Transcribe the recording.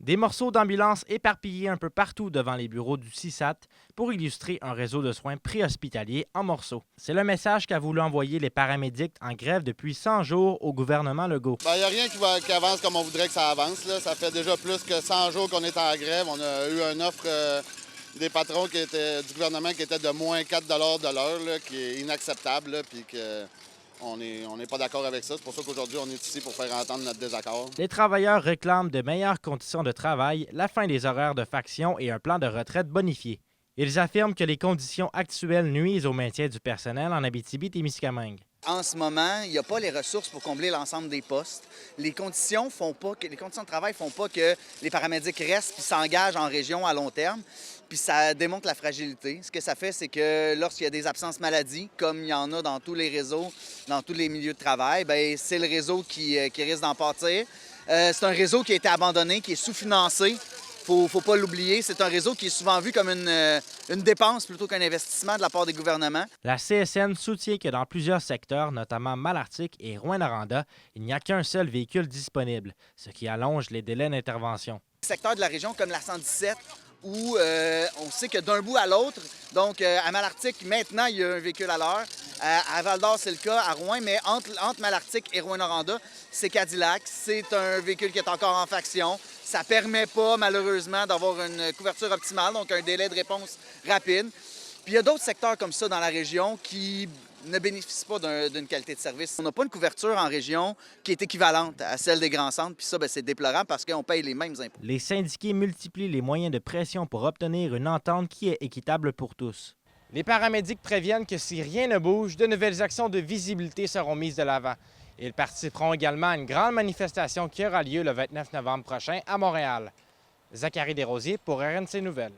Des morceaux d'ambulance éparpillés un peu partout devant les bureaux du CISAT pour illustrer un réseau de soins préhospitaliers en morceaux. C'est le message qu'a voulu envoyer les paramédics en grève depuis 100 jours au gouvernement Legault. Il n'y a rien qui avance comme on voudrait que ça avance. Là. Ça fait déjà plus que 100 jours qu'on est en grève. On a eu une offre des patrons du gouvernement qui était de moins 4 de l'heure, là, qui est inacceptable, là, puis que on n'est pas d'accord avec ça. C'est pour ça qu'aujourd'hui, on est ici pour faire entendre notre désaccord. Les travailleurs réclament de meilleures conditions de travail, la fin des horaires de faction et un plan de retraite bonifié. Ils affirment que les conditions actuelles nuisent au maintien du personnel en Abitibi-Témiscamingue. En ce moment, il n'y a pas les ressources pour combler l'ensemble des postes. Les conditions de travail ne font pas que les paramédics restent et s'engagent en région à long terme. Puis ça démontre la fragilité. Ce que ça fait, c'est que lorsqu'il y a des absences maladie, comme il y en a dans tous les réseaux, dans tous les milieux de travail, bien, c'est le réseau qui risque d'en pâtir. C'est un réseau qui a été abandonné, qui est sous-financé. Faut pas l'oublier, c'est un réseau qui est souvent vu comme une dépense plutôt qu'un investissement de la part des gouvernements. La CSN soutient que dans plusieurs secteurs, notamment Malartic et Rouyn-Noranda, il n'y a qu'un seul véhicule disponible, ce qui allonge les délais d'intervention. Secteurs de la région comme la 117, où on sait que d'un bout à l'autre, donc à Malartic, maintenant, il y a un véhicule à l'heure. À Val-d'Or, c'est le cas, à Rouyn, mais entre Malartic et Rouyn-Noranda, c'est Cadillac. C'est un véhicule qui est encore en faction. Ça ne permet pas, malheureusement, d'avoir une couverture optimale, donc un délai de réponse rapide. Puis il y a d'autres secteurs comme ça dans la région qui ne bénéficient pas d'une qualité de service. On n'a pas une couverture en région qui est équivalente à celle des grands centres, puis ça, bien, c'est déplorable parce qu'on paye les mêmes impôts. Les syndiqués multiplient les moyens de pression pour obtenir une entente qui est équitable pour tous. Les paramédics préviennent que si rien ne bouge, de nouvelles actions de visibilité seront mises de l'avant. Ils participeront également à une grande manifestation qui aura lieu le 29 novembre prochain à Montréal. Zachary Desrosiers pour RNC Nouvelles.